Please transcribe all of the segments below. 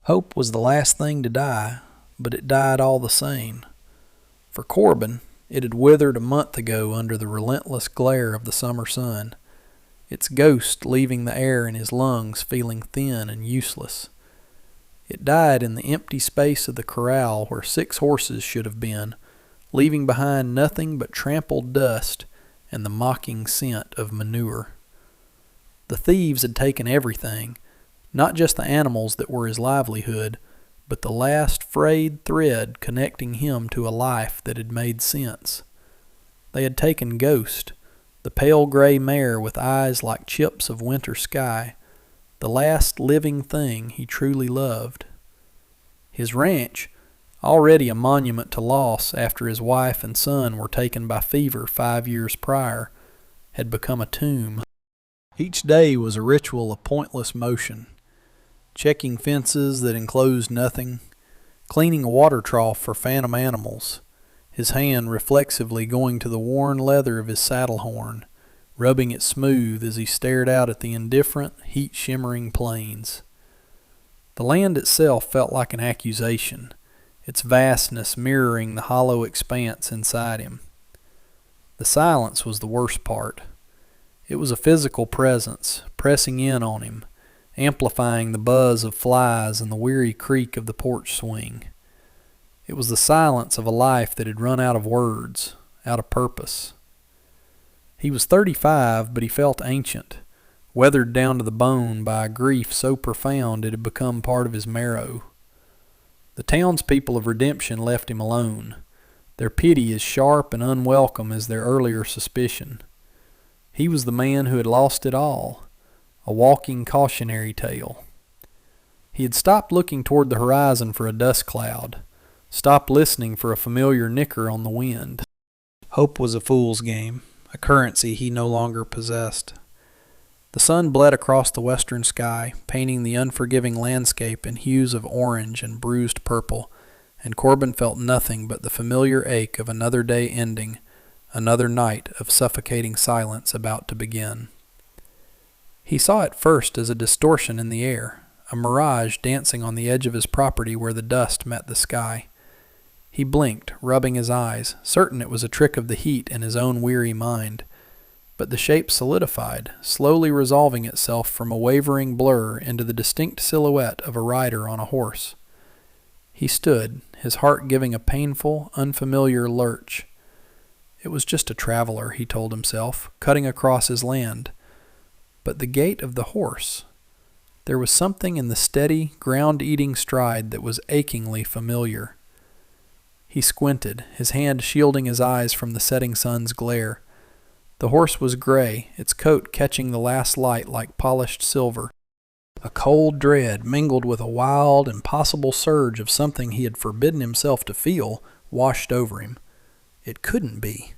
Hope was the last thing to die, but it died all the same. For Corbin, it had withered a month ago under the relentless glare of the summer sun, its ghost leaving the air in his lungs feeling thin and useless. It died in the empty space of the corral where 6 horses should have been, leaving behind nothing but trampled dust and the mocking scent of manure. The thieves had taken everything, not just the animals that were his livelihood, but the last frayed thread connecting him to a life that had made sense. They had taken Ghost, the pale gray mare with eyes like chips of winter sky, the last living thing he truly loved. His ranch, already a monument to loss after his wife and son were taken by fever 5 years prior, had become a tomb. Each day was a ritual of pointless motion, checking fences that enclosed nothing, cleaning a water trough for phantom animals, his hand reflexively going to the worn leather of his saddle horn, rubbing it smooth as he stared out at the indifferent, heat-shimmering plains. The land itself felt like an accusation, its vastness mirroring the hollow expanse inside him. The silence was the worst part. It was a physical presence, pressing in on him, amplifying the buzz of flies and the weary creak of the porch swing. It was the silence of a life that had run out of words, out of purpose. He was 35, but he felt ancient, weathered down to the bone by a grief so profound it had become part of his marrow. The townspeople of Redemption left him alone, their pity as sharp and unwelcome as their earlier suspicion. He was the man who had lost it all, a walking cautionary tale. He had stopped looking toward the horizon for a dust cloud, stopped listening for a familiar nicker on the wind. Hope was a fool's game, a currency he no longer possessed. The sun bled across the western sky, painting the unforgiving landscape in hues of orange and bruised purple, and Corbin felt nothing but the familiar ache of another day ending, another night of suffocating silence about to begin. He saw it first as a distortion in the air, a mirage dancing on the edge of his property where the dust met the sky. He blinked, rubbing his eyes, certain it was a trick of the heat in his own weary mind. But the shape solidified, slowly resolving itself from a wavering blur into the distinct silhouette of a rider on a horse. He stood, his heart giving a painful, unfamiliar lurch. It was just a traveler, he told himself, cutting across his land. But the gait of the horse. There was something in the steady, ground-eating stride that was achingly familiar. He squinted, his hand shielding his eyes from the setting sun's glare. The horse was gray, its coat catching the last light like polished silver. A cold dread, mingled with a wild, impossible surge of something he had forbidden himself to feel, washed over him. It couldn't be.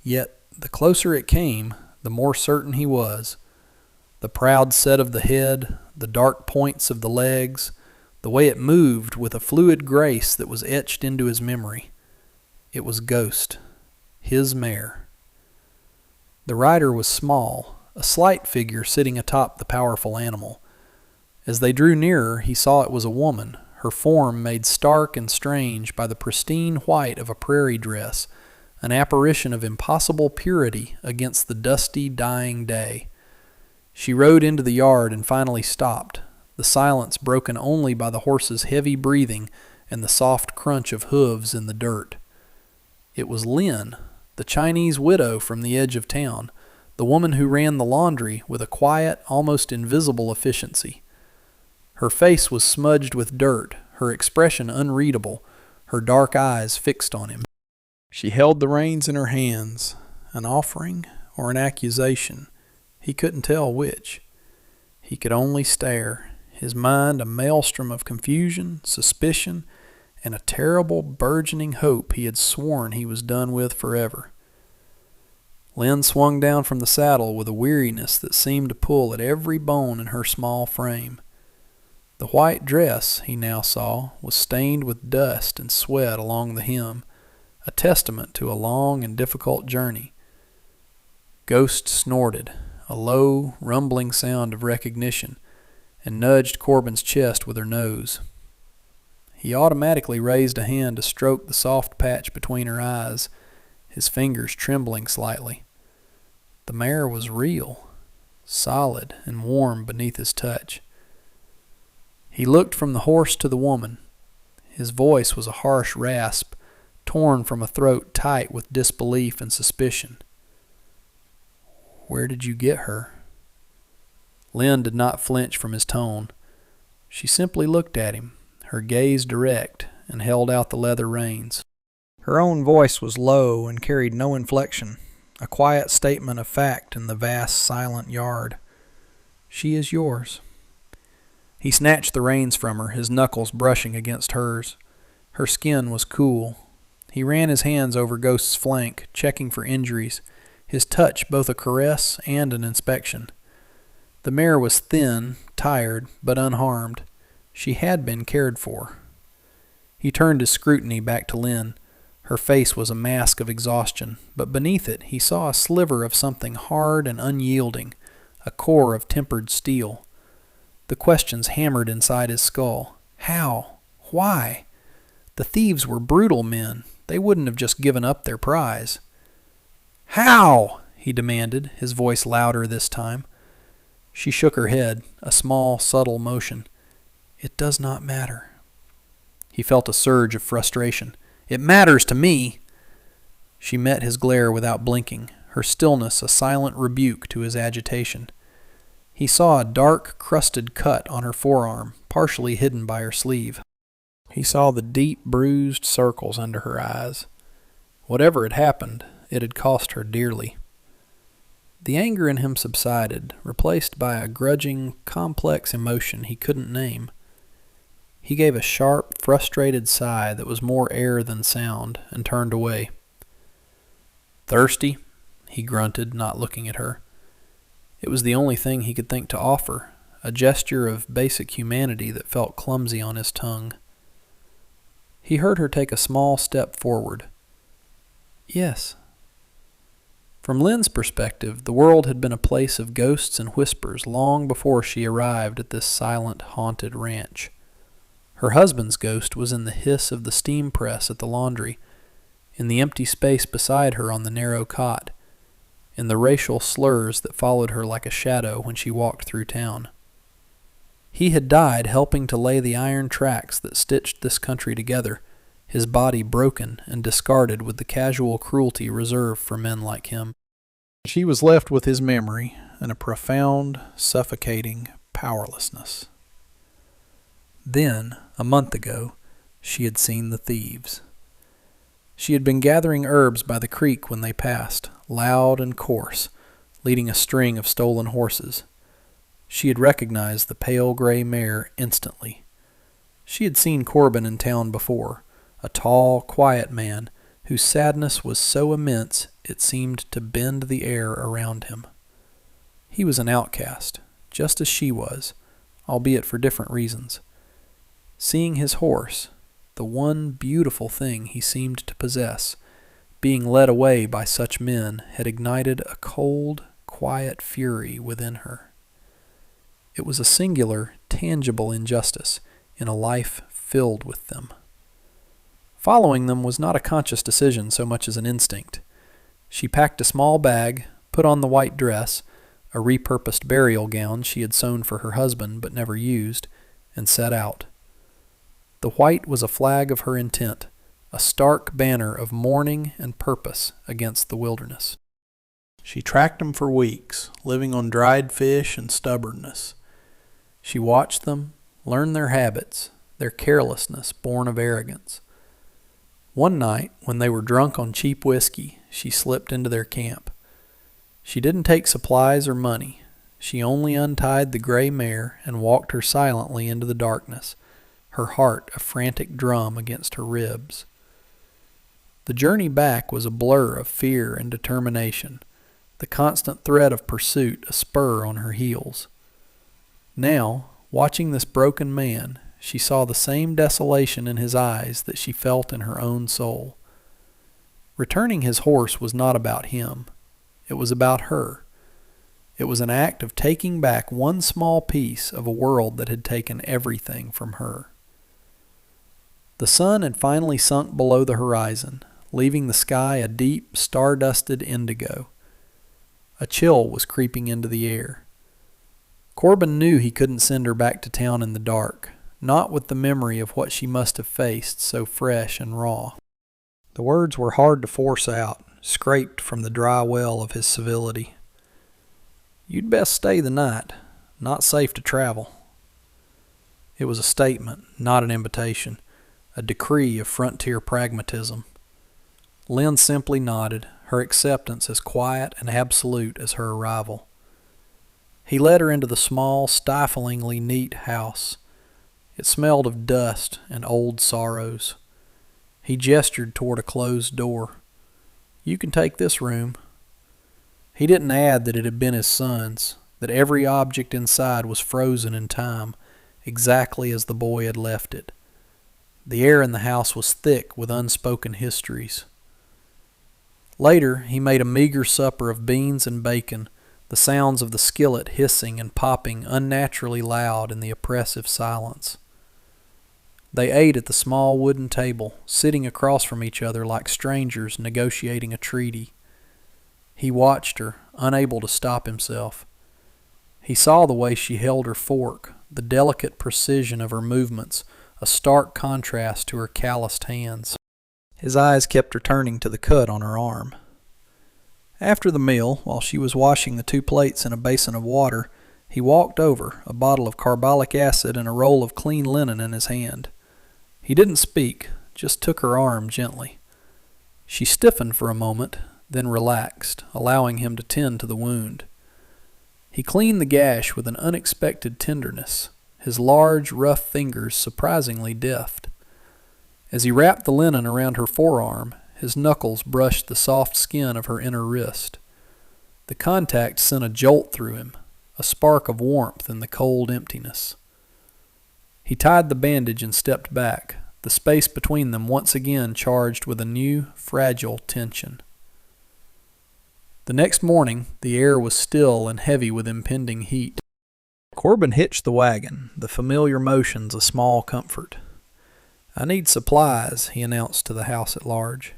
Yet, the closer it came, the more certain he was. The proud set of the head, the dark points of the legs, the way it moved with a fluid grace that was etched into his memory. It was Ghost, his mare. The rider was small, a slight figure sitting atop the powerful animal. As they drew nearer, he saw it was a woman, her form made stark and strange by the pristine white of a prairie dress, an apparition of impossible purity against the dusty, dying day. She rode into the yard and finally stopped, the silence broken only by the horse's heavy breathing and the soft crunch of hooves in the dirt. It was Lynn, the Chinese widow from the edge of town, the woman who ran the laundry with a quiet, almost invisible efficiency. Her face was smudged with dirt, her expression unreadable, her dark eyes fixed on him. She held the reins in her hands, an offering or an accusation. He couldn't tell which. He could only stare, his mind a maelstrom of confusion, suspicion, and a terrible, burgeoning hope he had sworn he was done with forever. Lynn swung down from the saddle with a weariness that seemed to pull at every bone in her small frame. The white dress, he now saw, was stained with dust and sweat along the hem, a testament to a long and difficult journey. Ghost snorted, a low, rumbling sound of recognition, and nudged Corbin's chest with her nose. He automatically raised a hand to stroke the soft patch between her eyes, his fingers trembling slightly. The mare was real, solid and warm beneath his touch. He looked from the horse to the woman. His voice was a harsh rasp, torn from a throat tight with disbelief and suspicion. "Where did you get her?" Lynn did not flinch from his tone. She simply looked at him, her gaze direct, and held out the leather reins. Her own voice was low and carried no inflection, a quiet statement of fact in the vast, silent yard. "She is yours." He snatched the reins from her, his knuckles brushing against hers. Her skin was cool. He ran his hands over Ghost's flank, checking for injuries, his touch both a caress and an inspection. The mare was thin, tired, but unharmed. She had been cared for. He turned his scrutiny back to Lynn. Her face was a mask of exhaustion, but beneath it he saw a sliver of something hard and unyielding, a core of tempered steel. The questions hammered inside his skull. How? Why? The thieves were brutal men. They wouldn't have just given up their prize. "How?" he demanded, his voice louder this time. She shook her head, a small, subtle motion. "It does not matter." He felt a surge of frustration. "It matters to me." She met his glare without blinking, her stillness a silent rebuke to his agitation. He saw a dark, crusted cut on her forearm, partially hidden by her sleeve. He saw the deep, bruised circles under her eyes. Whatever had happened, it had cost her dearly. The anger in him subsided, replaced by a grudging, complex emotion he couldn't name. He gave a sharp, frustrated sigh that was more air than sound, and turned away. "Thirsty?" he grunted, not looking at her. It was the only thing he could think to offer, a gesture of basic humanity that felt clumsy on his tongue. He heard her take a small step forward. "Yes." From Lynn's perspective, the world had been a place of ghosts and whispers long before she arrived at this silent, haunted ranch. Her husband's ghost was in the hiss of the steam press at the laundry, in the empty space beside her on the narrow cot, in the racial slurs that followed her like a shadow when she walked through town. He had died helping to lay the iron tracks that stitched this country together, his body broken and discarded with the casual cruelty reserved for men like him. She was left with his memory and a profound, suffocating powerlessness. Then, a month ago, she had seen the thieves. She had been gathering herbs by the creek when they passed, loud and coarse, leading a string of stolen horses. She had recognized the pale gray mare instantly. She had seen Corbin in town before, a tall, quiet man whose sadness was so immense it seemed to bend the air around him. He was an outcast, just as she was, albeit for different reasons. Seeing his horse, the one beautiful thing he seemed to possess, being led away by such men had ignited a cold, quiet fury within her. It was a singular, tangible injustice in a life filled with them. Following them was not a conscious decision so much as an instinct. She packed a small bag, put on the white dress, a repurposed burial gown she had sewn for her husband but never used, and set out. The white was a flag of her intent, a stark banner of mourning and purpose against the wilderness. She tracked them for weeks, living on dried fish and stubbornness. She watched them, learned their habits, their carelessness born of arrogance. One night, when they were drunk on cheap whiskey, she slipped into their camp. She didn't take supplies or money. She only untied the gray mare and walked her silently into the darkness, her heart a frantic drum against her ribs. The journey back was a blur of fear and determination, the constant threat of pursuit a spur on her heels. Now, watching this broken man, she saw the same desolation in his eyes that she felt in her own soul. Returning his horse was not about him. It was about her. It was an act of taking back one small piece of a world that had taken everything from her. The sun had finally sunk below the horizon, leaving the sky a deep, star-dusted indigo. A chill was creeping into the air. Corbin knew he couldn't send her back to town in the dark, not with the memory of what she must have faced so fresh and raw. The words were hard to force out, scraped from the dry well of his civility. "You'd best stay the night. Not safe to travel." It was a statement, not an invitation, a decree of frontier pragmatism. Lynn simply nodded, her acceptance as quiet and absolute as her arrival. He led her into the small, stiflingly neat house. It smelled of dust and old sorrows. He gestured toward a closed door. "You can take this room." He didn't add that it had been his son's, that every object inside was frozen in time, exactly as the boy had left it. The air in the house was thick with unspoken histories. Later, he made a meager supper of beans and bacon, the sounds of the skillet hissing and popping unnaturally loud in the oppressive silence. They ate at the small wooden table, sitting across from each other like strangers negotiating a treaty. He watched her, unable to stop himself. He saw the way she held her fork, the delicate precision of her movements, a stark contrast to her calloused hands. His eyes kept returning to the cut on her arm. After the meal, while she was washing the 2 plates in a basin of water, he walked over, a bottle of carbolic acid and a roll of clean linen in his hand. He didn't speak, just took her arm gently. She stiffened for a moment, then relaxed, allowing him to tend to the wound. He cleaned the gash with an unexpected tenderness, his large, rough fingers surprisingly deft. As he wrapped the linen around her forearm, his knuckles brushed the soft skin of her inner wrist. The contact sent a jolt through him, a spark of warmth in the cold emptiness. He tied the bandage and stepped back, the space between them once again charged with a new, fragile tension. The next morning, the air was still and heavy with impending heat. Corbin hitched the wagon, the familiar motions a small comfort. "I need supplies," he announced to the house at large.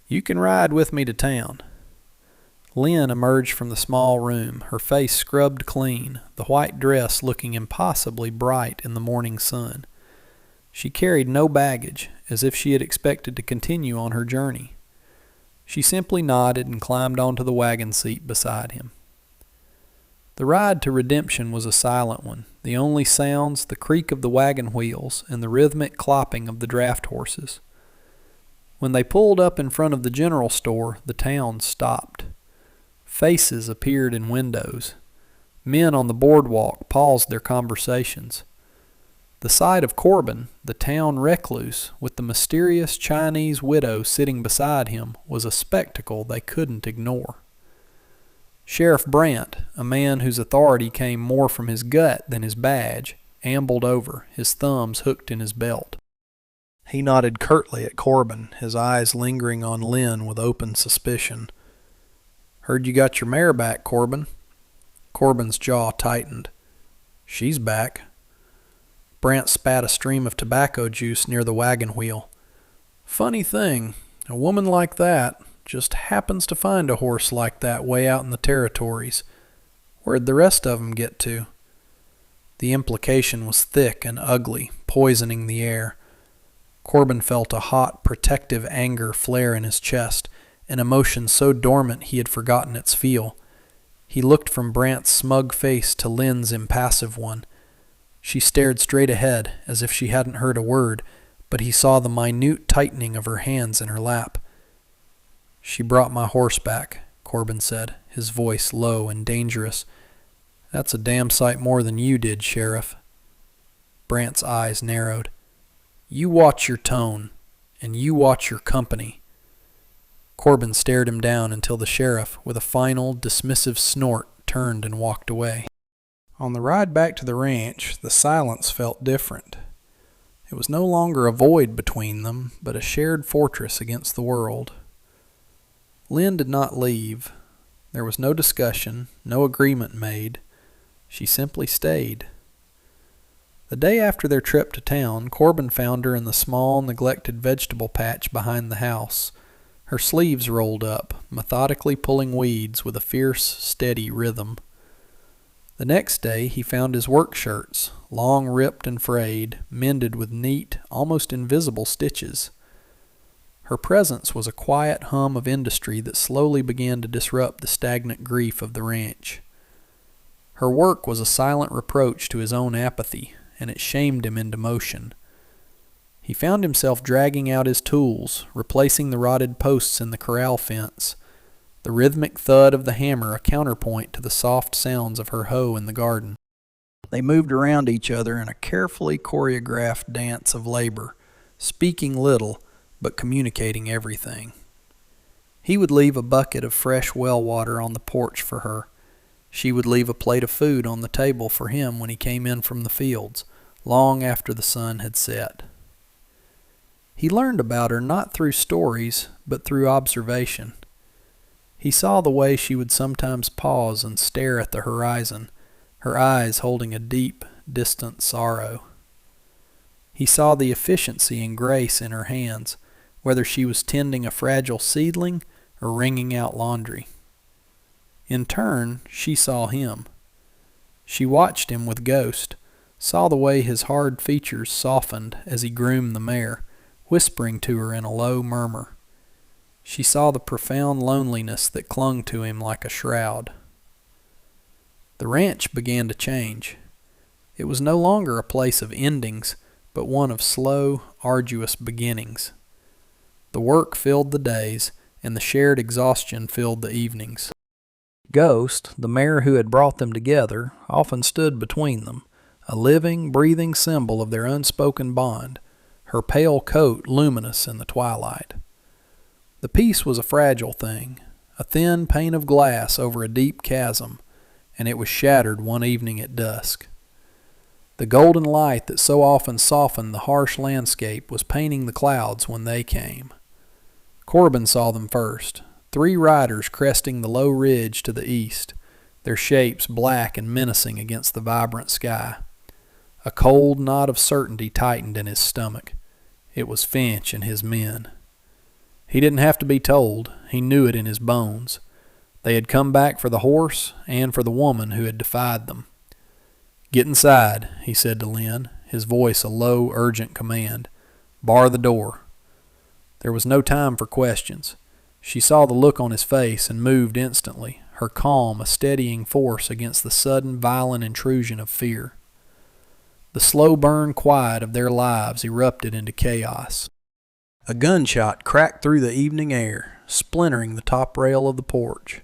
"You can ride with me to town." Lynn emerged from the small room, her face scrubbed clean, the white dress looking impossibly bright in the morning sun. She carried no baggage, as if she had expected to continue on her journey. She simply nodded and climbed onto the wagon seat beside him. The ride to Redemption was a silent one, the only sounds the creak of the wagon wheels and the rhythmic clopping of the draft horses. When they pulled up in front of the general store, the town stopped. Faces appeared in windows. Men on the boardwalk paused their conversations. The sight of Corbin, the town recluse, with the mysterious Chinese widow sitting beside him, was a spectacle they couldn't ignore. Sheriff Brandt, a man whose authority came more from his gut than his badge, ambled over, his thumbs hooked in his belt. He nodded curtly at Corbin, his eyes lingering on Lynn with open suspicion. "Heard you got your mare back, Corbin." Corbin's jaw tightened. "She's back." Brandt spat a stream of tobacco juice near the wagon wheel. "Funny thing, a woman like that just happens to find a horse like that way out in the territories. Where'd the rest of 'em get to?" The implication was thick and ugly, poisoning the air. Corbin felt a hot, protective anger flare in his chest, an emotion so dormant he had forgotten its feel. He looked from Brandt's smug face to Lynn's impassive one. She stared straight ahead, as if she hadn't heard a word, but he saw the minute tightening of her hands in her lap. "She brought my horse back," Corbin said, his voice low and dangerous. "That's a damn sight more than you did, Sheriff." Brandt's eyes narrowed. "You watch your tone, and you watch your company." Corbin stared him down until the sheriff, with a final, dismissive snort, turned and walked away. On the ride back to the ranch, the silence felt different. It was no longer a void between them, but a shared fortress against the world. Lynn did not leave. There was no discussion, no agreement made. She simply stayed. The day after their trip to town, Corbin found her in the small, neglected vegetable patch behind the house, her sleeves rolled up, methodically pulling weeds with a fierce, steady rhythm. The next day he found his work shirts, long ripped and frayed, mended with neat, almost invisible stitches. Her presence was a quiet hum of industry that slowly began to disrupt the stagnant grief of the ranch. Her work was a silent reproach to his own apathy, and it shamed him into motion. He found himself dragging out his tools, replacing the rotted posts in the corral fence, the rhythmic thud of the hammer a counterpoint to the soft sounds of her hoe in the garden. They moved around each other in a carefully choreographed dance of labor, speaking little, but communicating everything. He would leave a bucket of fresh well water on the porch for her. She would leave a plate of food on the table for him when he came in from the fields, long after the sun had set. He learned about her not through stories, but through observation. He saw the way she would sometimes pause and stare at the horizon, her eyes holding a deep, distant sorrow. He saw the efficiency and grace in her hands, whether she was tending a fragile seedling or wringing out laundry. In turn, she saw him. She watched him with Ghost, saw the way his hard features softened as he groomed the mare, whispering to her in a low murmur. She saw the profound loneliness that clung to him like a shroud. The ranch began to change. It was no longer a place of endings, but one of slow, arduous beginnings. The work filled the days, and the shared exhaustion filled the evenings. Ghost, the mare who had brought them together, often stood between them, a living, breathing symbol of their unspoken bond, her pale coat luminous in the twilight. The peace was a fragile thing, a thin pane of glass over a deep chasm, and it was shattered one evening at dusk. The golden light that so often softened the harsh landscape was painting the clouds when they came. Corbin saw them first, 3 riders cresting the low ridge to the east, their shapes black and menacing against the vibrant sky. A cold knot of certainty tightened in his stomach. It was Finch and his men. He didn't have to be told. He knew it in his bones. They had come back for the horse and for the woman who had defied them. "Get inside," he said to Lynn, his voice a low, urgent command. "Bar the door." There was no time for questions. She saw the look on his face and moved instantly, her calm a steadying force against the sudden, violent intrusion of fear. The slow burn quiet of their lives erupted into chaos. A gunshot cracked through the evening air, splintering the top rail of the porch.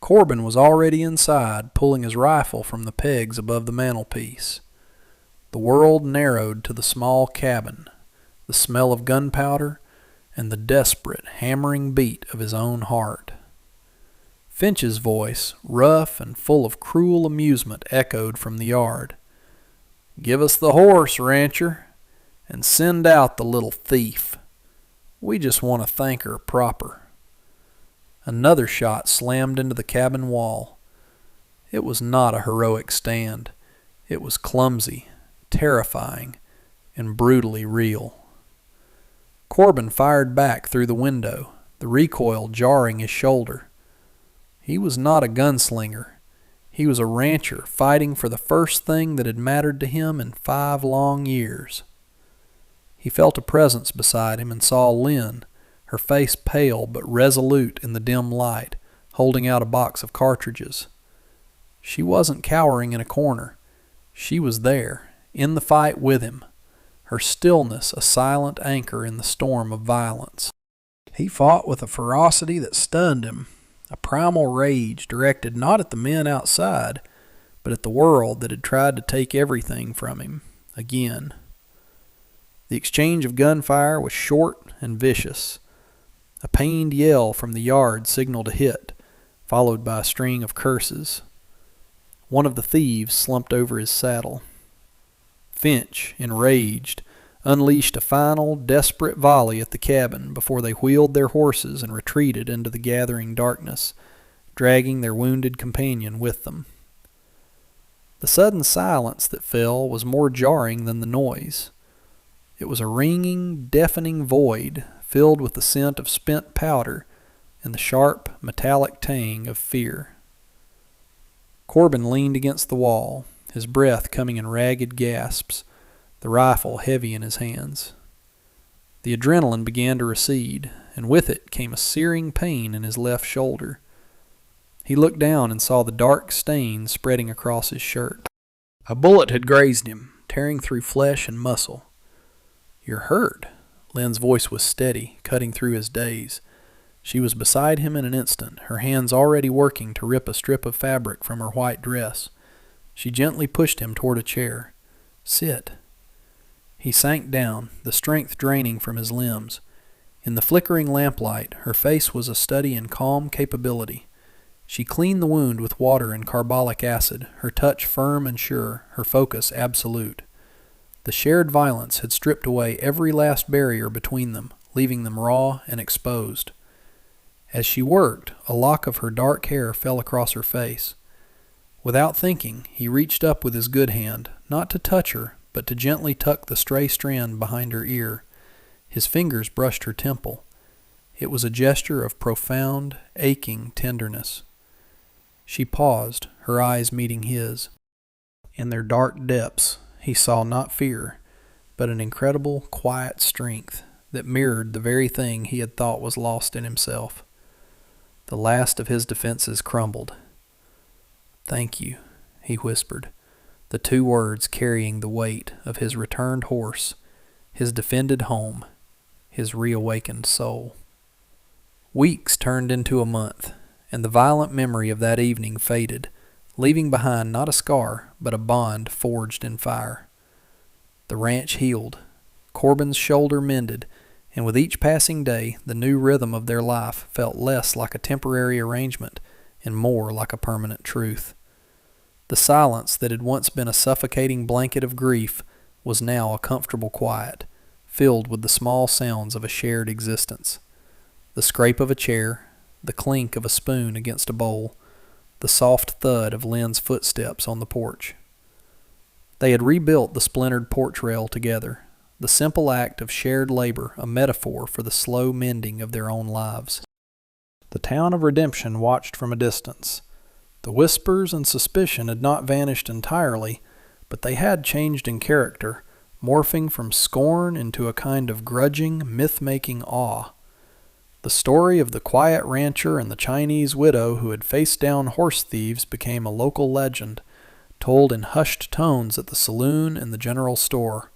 Corbin was already inside, pulling his rifle from the pegs above the mantelpiece. The world narrowed to the small cabin, the smell of gunpowder, and the desperate, hammering beat of his own heart. Finch's voice, rough and full of cruel amusement, echoed from the yard. "Give us the horse, rancher, and send out the little thief. We just want to thank her proper." Another shot slammed into the cabin wall. It was not a heroic stand. It was clumsy, terrifying, and brutally real. Corbin fired back through the window, the recoil jarring his shoulder. He was not a gunslinger. He was a rancher fighting for the first thing that had mattered to him in 5 long years. He felt a presence beside him and saw Lynn, her face pale but resolute in the dim light, holding out a box of cartridges. She wasn't cowering in a corner. She was there, in the fight with him, her stillness a silent anchor in the storm of violence. He fought with a ferocity that stunned him, a primal rage directed not at the men outside, but at the world that had tried to take everything from him, again. The exchange of gunfire was short and vicious. A pained yell from the yard signaled a hit, followed by a string of curses. One of the thieves slumped over his saddle. Finch, enraged, unleashed a final, desperate volley at the cabin before they wheeled their horses and retreated into the gathering darkness, dragging their wounded companion with them. The sudden silence that fell was more jarring than the noise. It was a ringing, deafening void filled with the scent of spent powder and the sharp, metallic tang of fear. Corbin leaned against the wall, his breath coming in ragged gasps, the rifle heavy in his hands. The adrenaline began to recede, and with it came a searing pain in his left shoulder. He looked down and saw the dark stain spreading across his shirt. A bullet had grazed him, tearing through flesh and muscle. "You're hurt." Lynn's voice was steady, cutting through his daze. She was beside him in an instant, her hands already working to rip a strip of fabric from her white dress. She gently pushed him toward a chair. "Sit." He sank down, the strength draining from his limbs. In the flickering lamplight, her face was a study in calm capability. She cleaned the wound with water and carbolic acid, her touch firm and sure, her focus absolute. The shared violence had stripped away every last barrier between them, leaving them raw and exposed. As she worked, a lock of her dark hair fell across her face. Without thinking, he reached up with his good hand, not to touch her, but to gently tuck the stray strand behind her ear. His fingers brushed her temple. It was a gesture of profound, aching tenderness. She paused, her eyes meeting his. In their dark depths, he saw not fear, but an incredible, quiet strength that mirrored the very thing he had thought was lost in himself. The last of his defenses crumbled. "Thank you," he whispered, the two words carrying the weight of his returned horse, his defended home, his reawakened soul. Weeks turned into a month, and the violent memory of that evening faded, leaving behind not a scar, but a bond forged in fire. The ranch healed. Corbin's shoulder mended, and with each passing day, the new rhythm of their life felt less like a temporary arrangement and more like a permanent truth. The silence that had once been a suffocating blanket of grief was now a comfortable quiet, filled with the small sounds of a shared existence. The scrape of a chair, the clink of a spoon against a bowl, the soft thud of Lynn's footsteps on the porch. They had rebuilt the splintered porch rail together, the simple act of shared labor a metaphor for the slow mending of their own lives. The town of Redemption watched from a distance. The whispers and suspicion had not vanished entirely, but they had changed in character, morphing from scorn into a kind of grudging, myth-making awe. The story of the quiet rancher and the Chinese widow who had faced down horse thieves became a local legend, told in hushed tones at the saloon and the general store.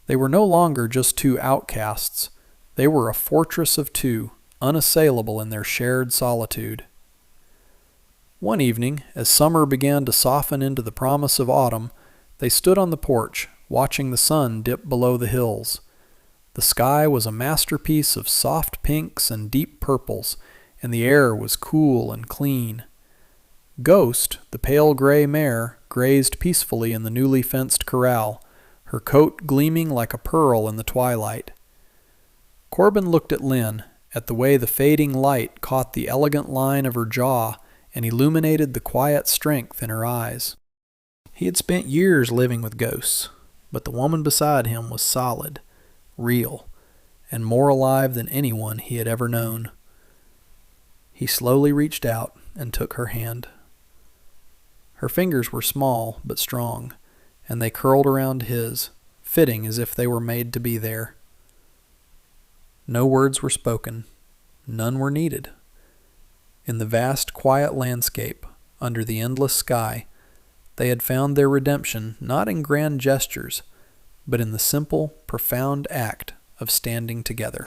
They were no longer just two outcasts. They were a fortress of two, unassailable in their shared solitude. One evening, as summer began to soften into the promise of autumn, they stood on the porch, watching the sun dip below the hills. The sky was a masterpiece of soft pinks and deep purples, and the air was cool and clean. Ghost, the pale gray mare, grazed peacefully in the newly fenced corral, her coat gleaming like a pearl in the twilight. Corbin looked at Lynn, at the way the fading light caught the elegant line of her jaw and illuminated the quiet strength in her eyes. He had spent years living with ghosts, but the woman beside him was solid, real, and more alive than anyone he had ever known. He slowly reached out and took her hand. Her fingers were small but strong, and they curled around his, fitting as if they were made to be there. No words were spoken. None were needed. In the vast, quiet landscape, under the endless sky, they had found their redemption not in grand gestures, but in the simple, profound act of standing together.